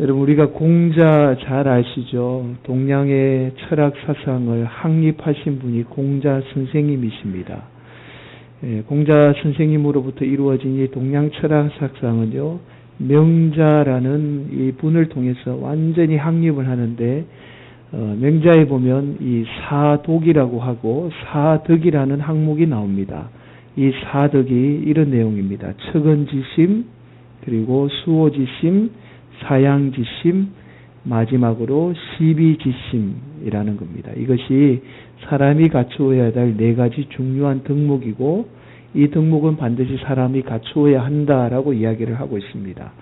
여러분, 우리가 공자 잘 아시죠? 동양의 철학 사상을 확립하신 분이 공자 선생님이십니다. 공자 선생님으로부터 이루어진 이 동양 철학 사상은요, 명자라는 이 분을 통해서 완전히 확립을 하는데, 명자에 보면 이 사독이라고 하고 사덕이라는 항목이 나옵니다. 이 사덕이 이런 내용입니다. 척언지심, 그리고 수호지심, 사양지심, 마지막으로 시비지심이라는 겁니다. 이것이 사람이 갖추어야 될 네 가지 중요한 덕목이고, 이 덕목은 반드시 사람이 갖추어야 한다라고 이야기를 하고 있습니다.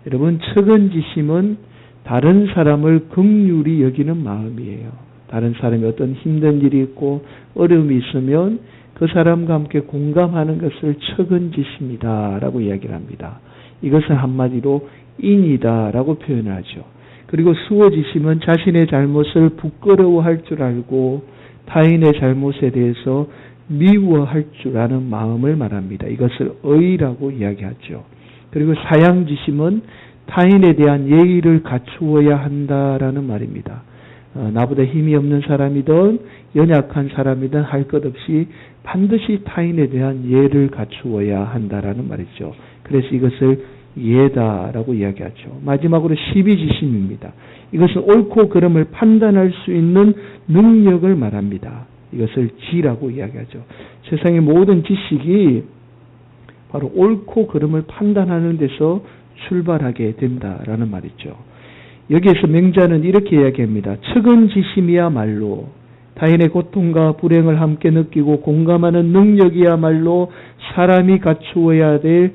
여러분, 척언지심은 다른 사람을 긍휼히 여기는 마음이에요. 다른 사람이 어떤 힘든 일이 있고 어려움이 있으면 그 사람과 함께 공감하는 것을 척언지심이다라고 이야기를 합니다. 이것은 한마디로 인이다라고 표현을 하죠. 그리고 수호지심은 자신의 잘못을 부끄러워할 줄 알고 타인의 잘못에 대해서 미워할 줄 아는 마음을 말합니다. 이것을 의라고 이야기하죠. 그리고 사양지심은 타인에 대한 예의를 갖추어야 한다라는 말입니다. 나보다 힘이 없는 사람이든 연약한 사람이든 할 것 없이 반드시 타인에 대한 예를 갖추어야 한다라는 말이죠. 그래서 이것을 예다라고 이야기하죠. 마지막으로 시비지심입니다. 이것은 옳고 그름을 판단할 수 있는 능력을 말합니다. 이것을 지라고 이야기하죠. 세상의 모든 지식이 바로 옳고 그름을 판단하는 데서 출발하게 된다라는 말이죠. 여기에서 명자는 이렇게 이야기합니다. 척언지심이야말로 타인의 고통과 불행을 함께 느끼고 공감하는 능력이야말로 사람이 갖추어야 될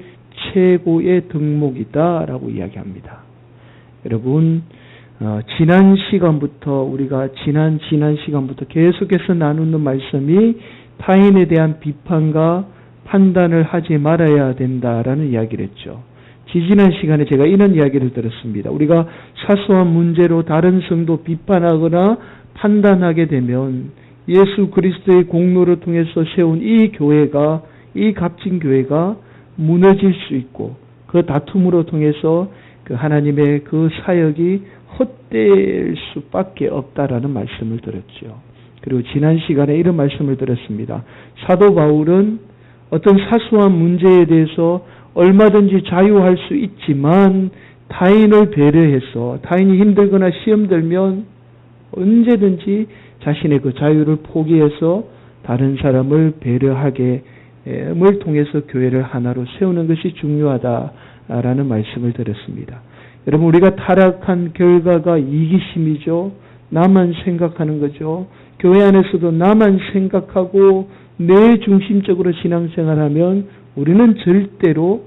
최고의 덕목이다라고 이야기합니다. 여러분, 지난 시간부터 우리가 지난 시간부터 계속해서 나누는 말씀이 타인에 대한 비판과 판단을 하지 말아야 된다라는 이야기를 했죠. 지지난 시간에 제가 이런 이야기를 들었습니다. 우리가 사소한 문제로 다른 성도 비판하거나 판단하게 되면 예수 그리스도의 공로를 통해서 세운 이 교회가, 이 값진 교회가 무너질 수 있고 그 다툼으로 통해서 그 하나님의 그 사역이 헛될 수밖에 없다라는 말씀을 들었죠. 그리고 지난 시간에 이런 말씀을 들었습니다. 사도 바울은 어떤 사소한 문제에 대해서 얼마든지 자유할 수 있지만 타인을 배려해서 타인이 힘들거나 시험 들면 언제든지 자신의 그 자유를 포기해서 다른 사람을 배려하게 을 통해서 교회를 하나로 세우는 것이 중요하다라는 말씀을 들었습니다. 여러분, 우리가 타락한 결과가 이기심이죠. 나만 생각하는 거죠. 교회 안에서도 나만 생각하고 내 중심적으로 신앙생활하면 우리는 절대로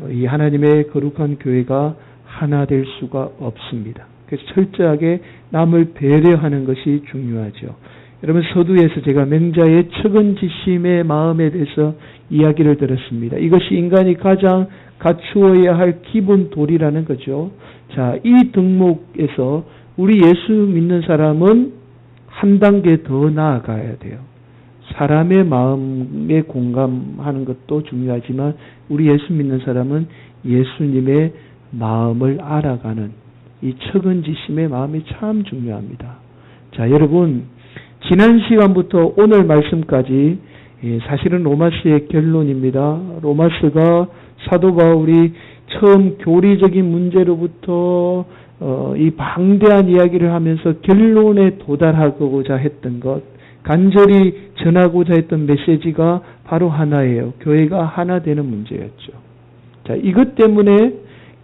이 하나님의 거룩한 교회가 하나 될 수가 없습니다. 그래서 철저하게 남을 배려하는 것이 중요하죠. 여러분, 서두에서 제가 명자의 척언지심의 마음에 대해서 이야기를 들었습니다. 이것이 인간이 가장 갖추어야 할 기본 도리라는 거죠. 자, 이 덕목에서 우리 예수 믿는 사람은 한 단계 더 나아가야 돼요. 사람의 마음에 공감하는 것도 중요하지만 우리 예수 믿는 사람은 예수님의 마음을 알아가는 이 척언지심의 마음이 참 중요합니다. 자, 여러분, 지난 시간부터 오늘 말씀까지 사실은 로마서의 결론입니다. 로마서가 사도 바울이 처음 교리적인 문제로부터 이 방대한 이야기를 하면서 결론에 도달하고자 했던 것, 간절히 전하고자 했던 메시지가 바로 하나예요. 교회가 하나 되는 문제였죠. 자, 이것 때문에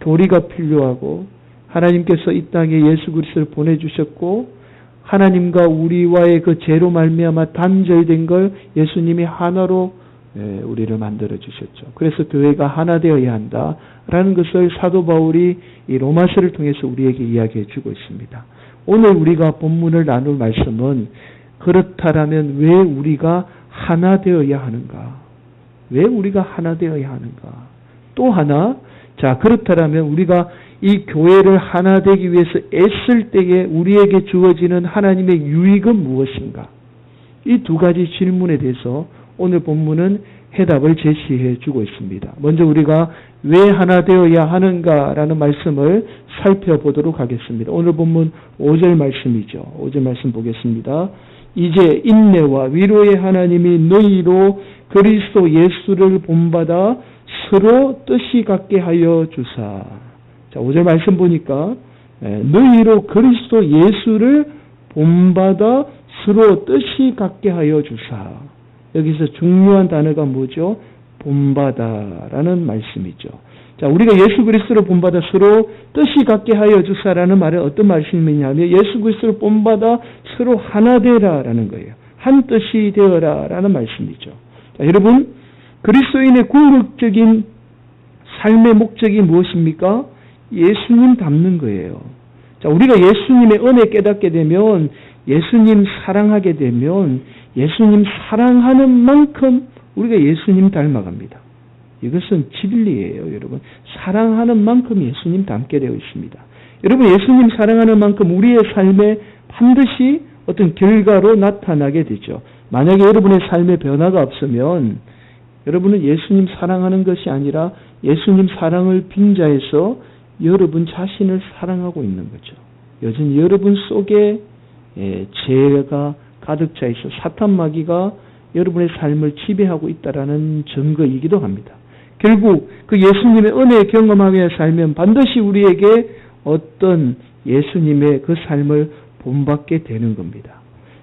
교리가 필요하고 하나님께서 이 땅에 예수 그리스도를 보내주셨고 하나님과 우리와의 그 죄로 말미암아 단절된 걸 예수님이 하나로 우리를 만들어 주셨죠. 그래서 교회가 하나 되어야 한다라는 것을 사도 바울이 이 로마서를 통해서 우리에게 이야기해 주고 있습니다. 오늘 우리가 본문을 나눌 말씀은 그렇다라면 왜 우리가 하나 되어야 하는가? 왜 우리가 하나 되어야 하는가? 또 하나, 자, 그렇다라면 우리가 이 교회를 하나 되기 위해서 애쓸 때에 우리에게 주어지는 하나님의 유익은 무엇인가? 이 두 가지 질문에 대해서 오늘 본문은 해답을 제시해 주고 있습니다. 먼저 우리가 왜 하나 되어야 하는가라는 말씀을 살펴보도록 하겠습니다. 오늘 본문 5절 말씀이죠. 5절 말씀 보겠습니다. 이제 인내와 위로의 하나님이 너희로 그리스도 예수를 본받아 서로 뜻이 같게 하여 주사. 자, 5절 말씀 보니까 너희로 그리스도 예수를 본받아 서로 뜻이 같게 하여 주사. 여기서 중요한 단어가 뭐죠? 본받아라는 말씀이죠. 자, 우리가 예수 그리스도를 본받아 서로 뜻이 같게 하여 주사라는 말은 어떤 말씀이냐면 예수 그리스도를 본받아 서로 하나 되라라는 거예요. 한 뜻이 되어라라는 말씀이죠. 자, 여러분, 그리스도인의 궁극적인 삶의 목적이 무엇입니까? 예수님 닮는 거예요. 자, 우리가 예수님의 은혜 깨닫게 되면, 예수님 사랑하게 되면 예수님 사랑하는 만큼 우리가 예수님 닮아갑니다. 이것은 진리예요, 여러분. 사랑하는 만큼 예수님 닮게 되어 있습니다. 여러분, 예수님 사랑하는 만큼 우리의 삶에 반드시 어떤 결과로 나타나게 되죠. 만약에 여러분의 삶에 변화가 없으면 여러분은 예수님 사랑하는 것이 아니라 예수님 사랑을 빙자해서 여러분 자신을 사랑하고 있는 거죠. 여전히 여러분 속에 죄가 가득 차 있어 사탄 마귀가 여러분의 삶을 지배하고 있다라는 증거이기도 합니다. 결국 그 예수님의 은혜에 경험하며 살면 반드시 우리에게 어떤 예수님의 그 삶을 본받게 되는 겁니다.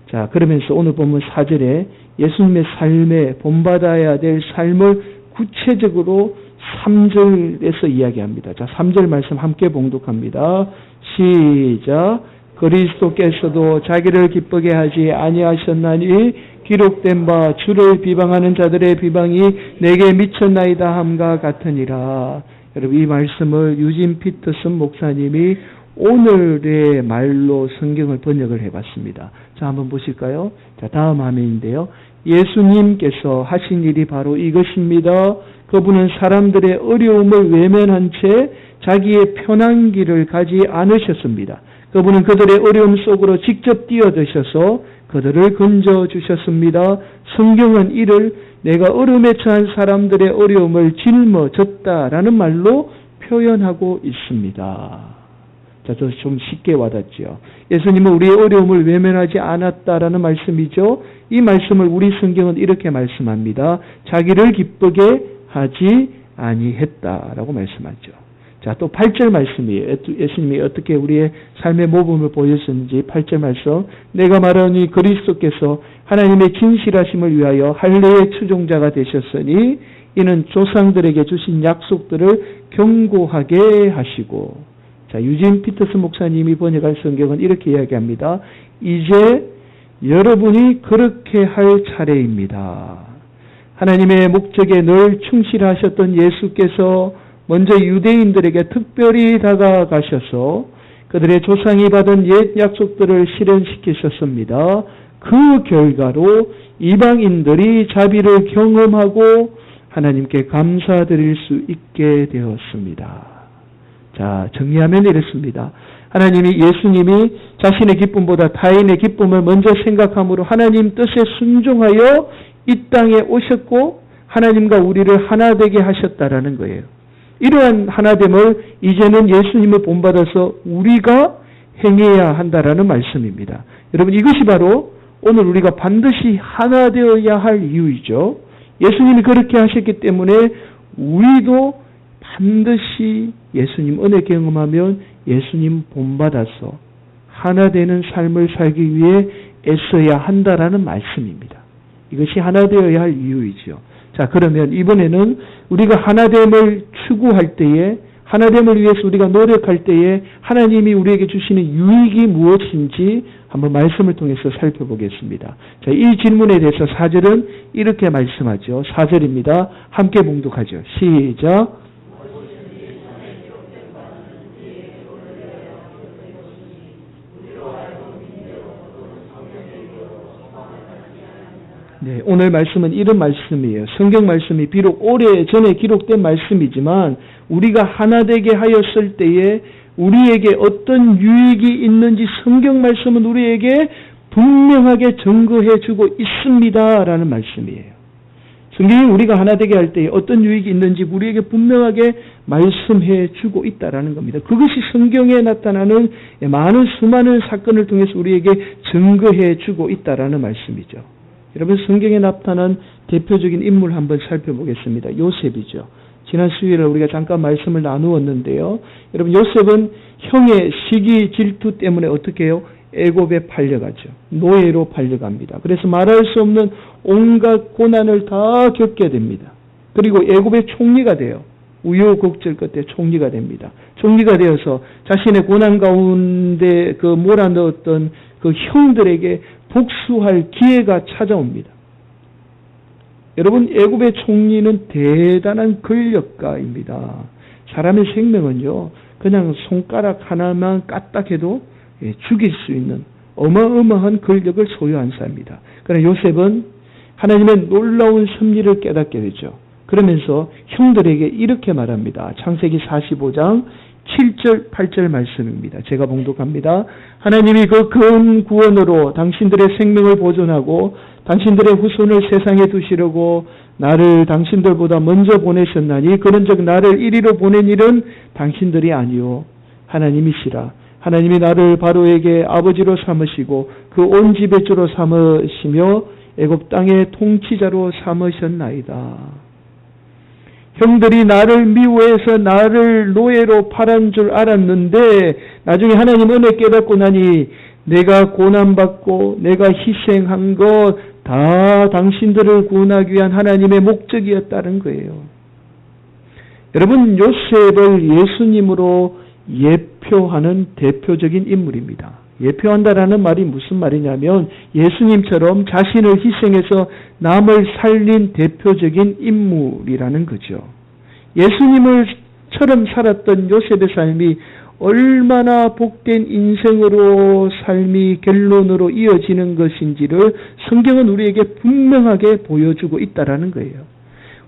자, 그러면서 오늘 보면 4절에 예수님의 삶에 본받아야 될 삶을 구체적으로 3절에서 이야기합니다. 자, 3절 말씀 함께 봉독합니다. 시작. 그리스도께서도 자기를 기쁘게 하지 아니하셨나니 기록된 바 주를 비방하는 자들의 비방이 내게 미쳤나이다 함과 같으니라. 여러분, 이 말씀을 유진 피터슨 목사님이 오늘의 말로 성경을 번역을 해봤습니다. 자, 한번 보실까요? 자, 다음 화면인데요. 예수님께서 하신 일이 바로 이것입니다. 그분은 사람들의 어려움을 외면한 채 자기의 편한 길을 가지 않으셨습니다. 그분은 그들의 어려움 속으로 직접 뛰어드셔서 그들을 건져주셨습니다. 성경은 이를 내가 어려움에 처한 사람들의 어려움을 짊어졌다라는 말로 표현하고 있습니다. 자, 좀 쉽게 와닿죠. 예수님은 우리의 어려움을 외면하지 않았다라는 말씀이죠. 이 말씀을 우리 성경은 이렇게 말씀합니다. 자기를 기쁘게 하지 아니했다라고 말씀하죠. 자, 또 8절 말씀이에요. 예수님이 어떻게 우리의 삶의 모범을 보여주셨는지 8절 말씀. 내가 말하니 그리스도께서 하나님의 진실하심을 위하여 할례의 추종자가 되셨으니 이는 조상들에게 주신 약속들을 경고하게 하시고. 자, 유진 피터슨 목사님이 번역한 성경은 이렇게 이야기합니다. 이제 여러분이 그렇게 할 차례입니다. 하나님의 목적에 늘 충실하셨던 예수께서 먼저 유대인들에게 특별히 다가가셔서 그들의 조상이 받은 옛 약속들을 실현시키셨습니다. 그 결과로 이방인들이 자비를 경험하고 하나님께 감사드릴 수 있게 되었습니다. 자, 정리하면 이렇습니다. 하나님이 예수님이 자신의 기쁨보다 타인의 기쁨을 먼저 생각함으로 하나님 뜻에 순종하여 이 땅에 오셨고 하나님과 우리를 하나 되게 하셨다라는 거예요. 이러한 하나됨을 이제는 예수님을 본받아서 우리가 행해야 한다라는 말씀입니다. 여러분, 이것이 바로 오늘 우리가 반드시 하나 되어야 할 이유이죠. 예수님이 그렇게 하셨기 때문에 우리도 반드시 예수님 은혜 경험하면 예수님 본받아서 하나 되는 삶을 살기 위해 애써야 한다라는 말씀입니다. 이것이 하나 되어야 할 이유이죠. 자, 그러면 이번에는 우리가 하나됨을 추구할 때에, 하나됨을 위해서 우리가 노력할 때에 하나님이 우리에게 주시는 유익이 무엇인지 한번 말씀을 통해서 살펴보겠습니다. 자, 이 질문에 대해서 4절은 이렇게 말씀하죠. 4절입니다. 함께 봉독하죠. 시작. 네, 오늘 말씀은 이런 말씀이에요. 성경 말씀이 비록 오래전에 기록된 말씀이지만 우리가 하나 되게 하였을 때에 우리에게 어떤 유익이 있는지 성경 말씀은 우리에게 분명하게 증거해 주고 있습니다라는 말씀이에요. 성경이 우리가 하나 되게 할 때 어떤 유익이 있는지 우리에게 분명하게 말씀해 주고 있다라는 겁니다. 그것이 성경에 나타나는 많은 수많은 사건을 통해서 우리에게 증거해 주고 있다라는 말씀이죠. 여러분, 성경에 나타난 대표적인 인물 한번 살펴보겠습니다. 요셉이죠. 지난 수요일에 우리가 잠깐 말씀을 나누었는데요. 여러분, 요셉은 형의 시기 질투 때문에 어떻게 해요? 애굽에 팔려가죠. 노예로 팔려갑니다. 그래서 말할 수 없는 온갖 고난을 다 겪게 됩니다. 그리고 애굽의 총리가 돼요. 우여곡절 끝에 총리가 됩니다. 총리가 되어서 자신의 고난 가운데 그 몰아넣었던 그 형들에게 복수할 기회가 찾아옵니다. 여러분, 애굽의 총리는 대단한 권력가입니다. 사람의 생명은요, 그냥 손가락 하나만 까딱해도 죽일 수 있는 어마어마한 권력을 소유한 사람입니다. 그러나 요셉은 하나님의 놀라운 섭리를 깨닫게 되죠. 그러면서 형들에게 이렇게 말합니다. 창세기 45장 7절 8절 말씀입니다. 제가 봉독합니다. 하나님이 그 큰 구원으로 당신들의 생명을 보존하고 당신들의 후손을 세상에 두시려고 나를 당신들보다 먼저 보내셨나니 그런즉 나를 이리로 보낸 일은 당신들이 아니요 하나님이시라. 하나님이 나를 바로에게 아버지로 삼으시고 그 온 집의 주로 삼으시며 애굽 땅의 통치자로 삼으셨나이다. 형들이 나를 미워해서 나를 노예로 팔은 줄 알았는데 나중에 하나님 은혜 깨닫고 나니 내가 고난받고 내가 희생한 것 다 당신들을 구원하기 위한 하나님의 목적이었다는 거예요. 여러분, 요셉을 예수님으로 예표하는 대표적인 인물입니다. 예표한다라는 말이 무슨 말이냐면 예수님처럼 자신을 희생해서 남을 살린 대표적인 인물이라는 거죠. 예수님을처럼 살았던 요셉의 삶이 얼마나 복된 인생으로 삶이 결론으로 이어지는 것인지를 성경은 우리에게 분명하게 보여주고 있다라는 거예요.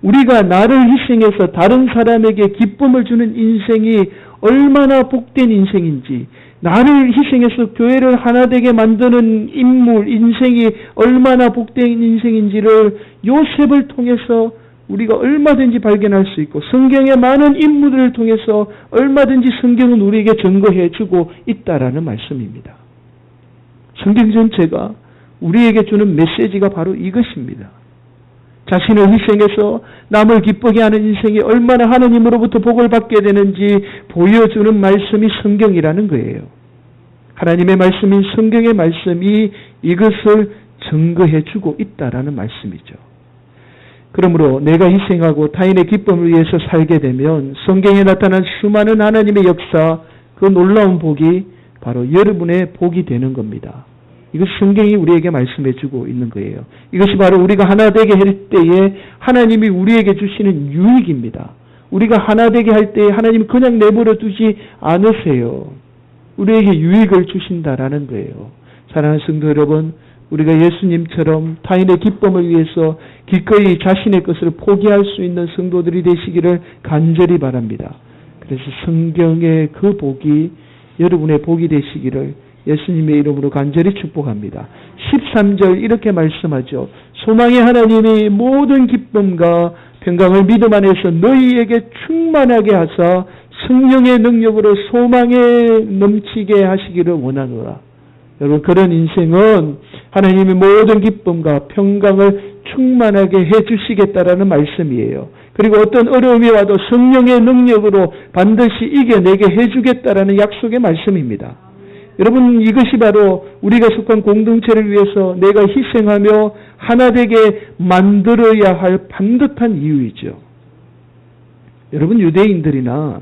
우리가 나를 희생해서 다른 사람에게 기쁨을 주는 인생이 얼마나 복된 인생인지, 나를 희생해서 교회를 하나 되게 만드는 인물, 인생이 얼마나 복된 인생인지를 요셉을 통해서 우리가 얼마든지 발견할 수 있고 성경의 많은 인물들을 통해서 얼마든지 성경은 우리에게 증거해 주고 있다라는 말씀입니다. 성경 전체가 우리에게 주는 메시지가 바로 이것입니다. 자신을 희생해서 남을 기쁘게 하는 인생이 얼마나 하나님으로부터 복을 받게 되는지 보여주는 말씀이 성경이라는 거예요. 하나님의 말씀인 성경의 말씀이 이것을 증거해 주고 있다라는 말씀이죠. 그러므로 내가 희생하고 타인의 기쁨을 위해서 살게 되면 성경에 나타난 수많은 하나님의 역사, 그 놀라운 복이 바로 여러분의 복이 되는 겁니다. 이것 성경이 우리에게 말씀해 주고 있는 거예요. 이것이 바로 우리가 하나 되게 할 때에 하나님이 우리에게 주시는 유익입니다. 우리가 하나 되게 할 때에 하나님이 그냥 내버려 두지 않으세요. 우리에게 유익을 주신다라는 거예요. 사랑하는 성도 여러분, 우리가 예수님처럼 타인의 기쁨을 위해서 기꺼이 자신의 것을 포기할 수 있는 성도들이 되시기를 간절히 바랍니다. 그래서 성경의 그 복이 여러분의 복이 되시기를 예수님의 이름으로 간절히 축복합니다. 13절 이렇게 말씀하죠. 소망의 하나님이 모든 기쁨과 평강을 믿음 안에서 너희에게 충만하게 하사 성령의 능력으로 소망에 넘치게 하시기를 원하노라. 여러분, 그런 인생은 하나님이 모든 기쁨과 평강을 충만하게 해주시겠다라는 말씀이에요. 그리고 어떤 어려움이 와도 성령의 능력으로 반드시 이겨내게 해주겠다라는 약속의 말씀입니다. 여러분, 이것이 바로 우리가 속한 공동체를 위해서 내가 희생하며 하나 되게 만들어야 할 반듯한 이유이죠. 여러분, 유대인들이나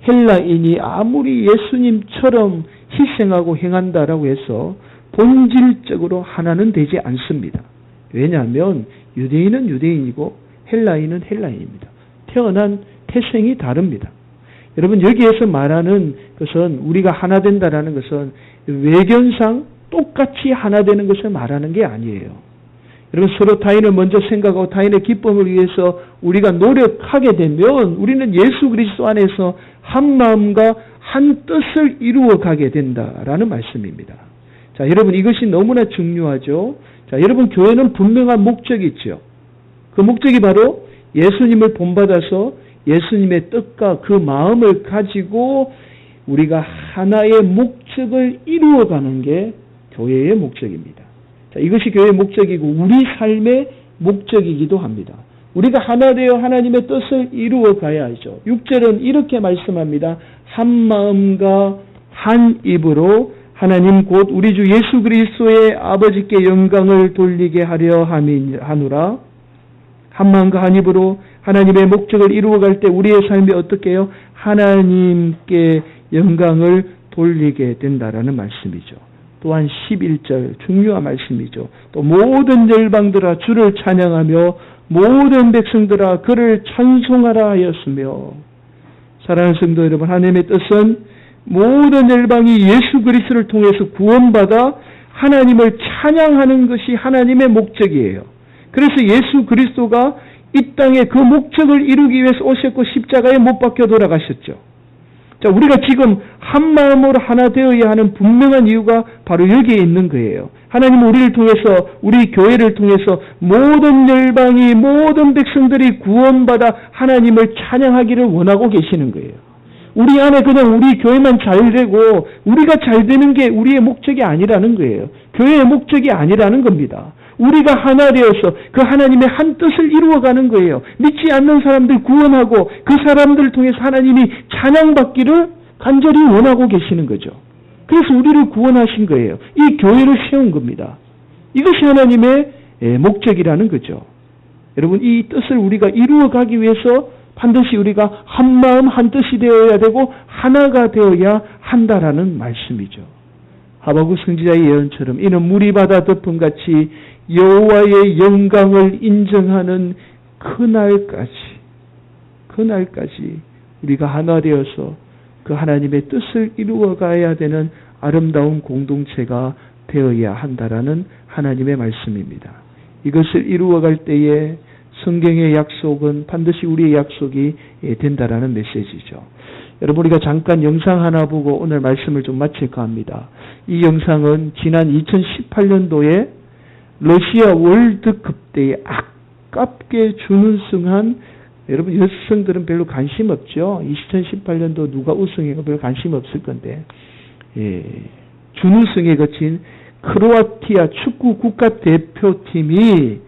헬라인이 아무리 예수님처럼 희생하고 행한다라고 해서 본질적으로 하나는 되지 않습니다. 왜냐하면 유대인은 유대인이고 헬라인은 헬라인입니다. 태어난 태생이 다릅니다. 여러분, 여기에서 말하는 것은 우리가 하나 된다라는 것은 외견상 똑같이 하나 되는 것을 말하는 게 아니에요. 여러분, 서로 타인을 먼저 생각하고 타인의 기쁨을 위해서 우리가 노력하게 되면 우리는 예수 그리스도 안에서 한 마음과 한 뜻을 이루어 가게 된다라는 말씀입니다. 자, 여러분, 이것이 너무나 중요하죠. 자, 여러분, 교회는 분명한 목적이 있죠. 그 목적이 바로 예수님을 본받아서 예수님의 뜻과 그 마음을 가지고 우리가 하나의 목적을 이루어가는 게 교회의 목적입니다. 자, 이것이 교회의 목적이고 우리 삶의 목적이기도 합니다. 우리가 하나 되어 하나님의 뜻을 이루어 가야죠. 6절은 이렇게 말씀합니다. 한 마음과 한 입으로 하나님 곧 우리 주 예수 그리스도의 아버지께 영광을 돌리게 하려 하노라. 한 마음과 한 입으로 하나님의 목적을 이루어갈 때 우리의 삶이 어떻게 해요? 하나님께 영광을 돌리게 된다라는 말씀이죠. 또한 11절 중요한 말씀이죠. 또 모든 열방들아 주를 찬양하며 모든 백성들아 그를 찬송하라 하였으며. 사랑하는 성도 여러분, 하나님의 뜻은 모든 열방이 예수 그리스도를 통해서 구원받아 하나님을 찬양하는 것이 하나님의 목적이에요. 그래서 예수 그리스도가 이 땅에 그 목적을 이루기 위해서 오셨고 십자가에 못 박혀 돌아가셨죠. 자, 우리가 지금 한 마음으로 하나 되어야 하는 분명한 이유가 바로 여기에 있는 거예요. 하나님은 우리를 통해서, 우리 교회를 통해서 모든 열방이, 모든 백성들이 구원받아 하나님을 찬양하기를 원하고 계시는 거예요. 우리 안에 그냥 우리 교회만 잘 되고 우리가 잘 되는 게 우리의 목적이 아니라는 거예요. 교회의 목적이 아니라는 겁니다. 우리가 하나 되어서 그 하나님의 한 뜻을 이루어가는 거예요. 믿지 않는 사람들 구원하고 그 사람들을 통해서 하나님이 찬양받기를 간절히 원하고 계시는 거죠. 그래서 우리를 구원하신 거예요. 이 교회를 세운 겁니다. 이것이 하나님의 목적이라는 거죠. 여러분, 이 뜻을 우리가 이루어가기 위해서 반드시 우리가 한 마음 한 뜻이 되어야 되고 하나가 되어야 한다라는 말씀이죠. 하박국 선지자의 예언처럼 이는 물이 바다 덮음같이 여호와의 영광을 인정하는 그날까지 우리가 하나 되어서 그 하나님의 뜻을 이루어가야 되는 아름다운 공동체가 되어야 한다라는 하나님의 말씀입니다. 이것을 이루어갈 때에 성경의 약속은 반드시 우리의 약속이 된다라는 메시지죠. 여러분, 우리가 잠깐 영상 하나 보고 오늘 말씀을 좀 마칠까 합니다. 이 영상은 지난 2018년도에 러시아 월드컵 때에 아깝게 준우승한, 여러분 여성들은 별로 관심 없죠. 2018년도 누가 우승해가 별로 관심 없을 건데, 준우승에 거친 크로아티아 축구 국가대표팀이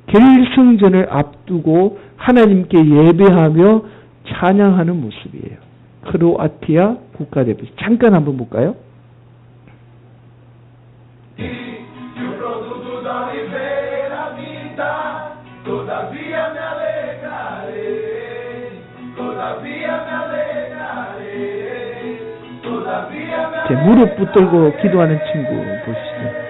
결승전을 앞두고 하나님께 예배하며 찬양하는 모습이에요. 크로아티아 국가대표. 잠깐 한번 볼까요? 무릎 붙들고 기도하는 친구 보시죠.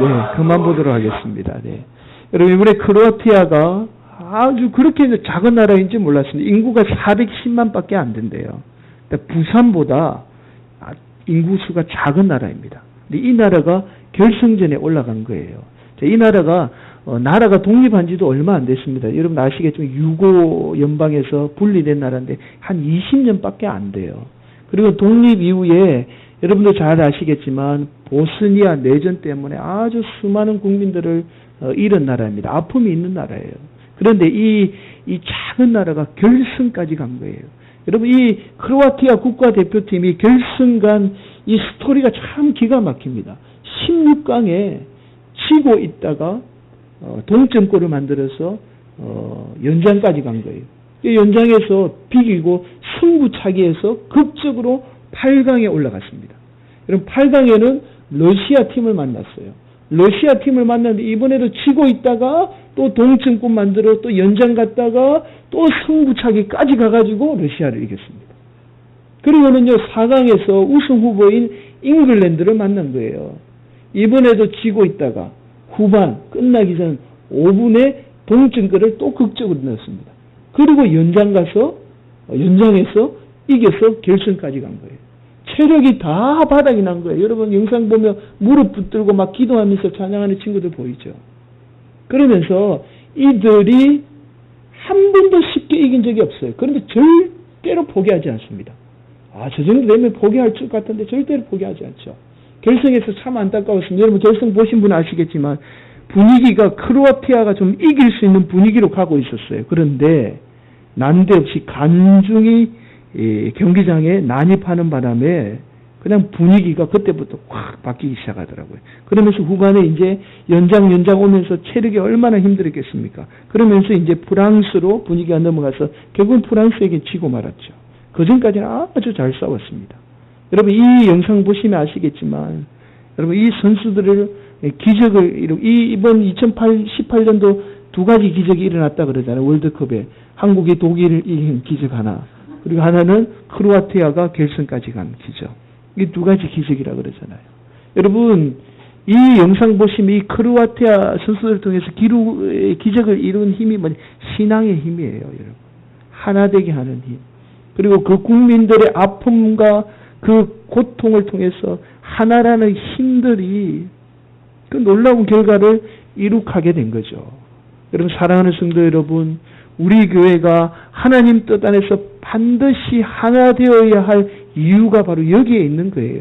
네, 그만 보도록 하겠습니다. 네. 여러분, 이번에 크로아티아가 아주 그렇게 작은 나라인지 몰랐습니다. 인구가 410만 밖에 안 된대요. 그러니까 부산보다 인구수가 작은 나라입니다. 근데 이 나라가 결승전에 올라간 거예요. 이 나라가 독립한 지도 얼마 안 됐습니다. 여러분 아시겠지만 유고 연방에서 분리된 나라인데 한 20년밖에 안 돼요. 그리고 독립 이후에 여러분도 잘 아시겠지만 보스니아 내전 때문에 아주 수많은 국민들을 잃은 나라입니다. 아픔이 있는 나라예요. 그런데 이 작은 나라가 결승까지 간 거예요. 여러분, 이 크로아티아 국가대표팀이 결승 간 이 스토리가 참 기가 막힙니다. 16강에 치고 있다가 동점골을 만들어서 연장까지 간 거예요. 연장에서 비기고 승부차기에서 극적으로 8강에 올라갔습니다. 여러분, 8강에는 러시아 팀을 만났어요. 러시아 팀을 만났는데 이번에도 치고 있다가 또 동점골 만들어 또 연장 갔다가 또 승부차기까지 가가지고 러시아를 이겼습니다. 그리고는요, 4강에서 우승 후보인 잉글랜드를 만난 거예요. 이번에도 지고 있다가 후반 끝나기 전 5분에 동점골을 또 극적으로 넣었습니다. 그리고 연장에서 이겨서 결승까지 간 거예요. 체력이 다 바닥이 난 거예요. 여러분 영상 보면 무릎 붙들고 막 기도하면서 찬양하는 친구들 보이죠. 그러면서 이들이 한 번도 쉽게 이긴 적이 없어요. 그런데 절대로 포기하지 않습니다. 저 정도 되면 포기할 것 같은데 절대로 포기하지 않죠. 결승에서 참 안타까웠습니다. 여러분 결승 보신 분은 아시겠지만 분위기가 크로아티아가 좀 이길 수 있는 분위기로 가고 있었어요. 그런데 난데없이 간중히 경기장에 난입하는 바람에 그냥 분위기가 그때부터 확 바뀌기 시작하더라고요. 그러면서 후반에 이제 연장 오면서 체력이 얼마나 힘들었겠습니까? 그러면서 이제 프랑스로 분위기가 넘어가서 결국은 프랑스에게 지고 말았죠. 그 전까지는 아주 잘 싸웠습니다. 여러분 이 영상 보시면 아시겠지만 여러분 이 선수들을 기적을 이번 2018년도 두 가지 기적이 일어났다 그러잖아요. 월드컵에 한국이 독일을 이긴 기적 하나, 그리고 하나는 크로아티아가 결승까지 간 기적. 이 두 가지 기적이라 그러잖아요. 여러분 이 영상 보시면 이 크로아티아 선수들을 통해서 기적을 이룬 힘이 뭐냐? 신앙의 힘이에요, 여러분. 하나 되게 하는 힘. 그리고 그 국민들의 아픔과 그 고통을 통해서 하나라는 힘들이 그 놀라운 결과를 이룩하게 된 거죠. 여러분 사랑하는 성도 여러분, 우리 교회가 하나님 뜻 안에서 반드시 하나 되어야 할 이유가 바로 여기에 있는 거예요.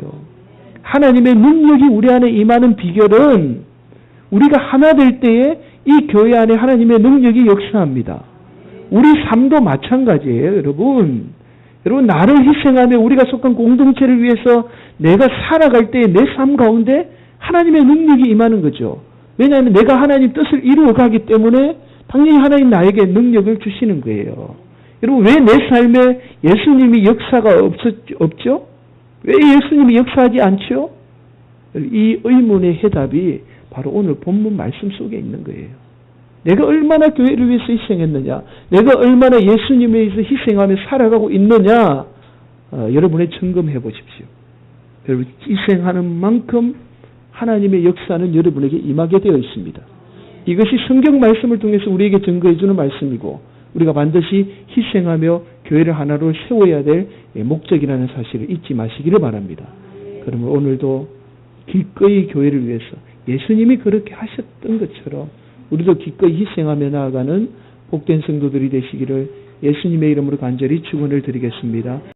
하나님의 능력이 우리 안에 임하는 비결은 우리가 하나 될 때에 이 교회 안에 하나님의 능력이 역사합니다. 우리 삶도 마찬가지예요, 여러분. 여러분 나를 희생하며 우리가 속한 공동체를 위해서 내가 살아갈 때 내 삶 가운데 하나님의 능력이 임하는 거죠. 왜냐하면 내가 하나님 뜻을 이루어가기 때문에 당연히 하나님 나에게 능력을 주시는 거예요. 여러분 왜 내 삶에 예수님이 역사가 없죠? 왜 예수님이 역사하지 않죠? 이 의문의 해답이 바로 오늘 본문 말씀 속에 있는 거예요. 내가 얼마나 교회를 위해서 희생했느냐, 내가 얼마나 예수님에 의해서 희생하며 살아가고 있느냐, 여러분의 점검해 보십시오. 여러분 희생하는 만큼 하나님의 역사는 여러분에게 임하게 되어 있습니다. 이것이 성경 말씀을 통해서 우리에게 증거해 주는 말씀이고 우리가 반드시 희생하며 교회를 하나로 세워야 될 목적이라는 사실을 잊지 마시기를 바랍니다. 그러면 오늘도 기꺼이 교회를 위해서 예수님이 그렇게 하셨던 것처럼 우리도 기꺼이 희생하며 나아가는 복된 성도들이 되시기를 예수님의 이름으로 간절히 축원을 드리겠습니다.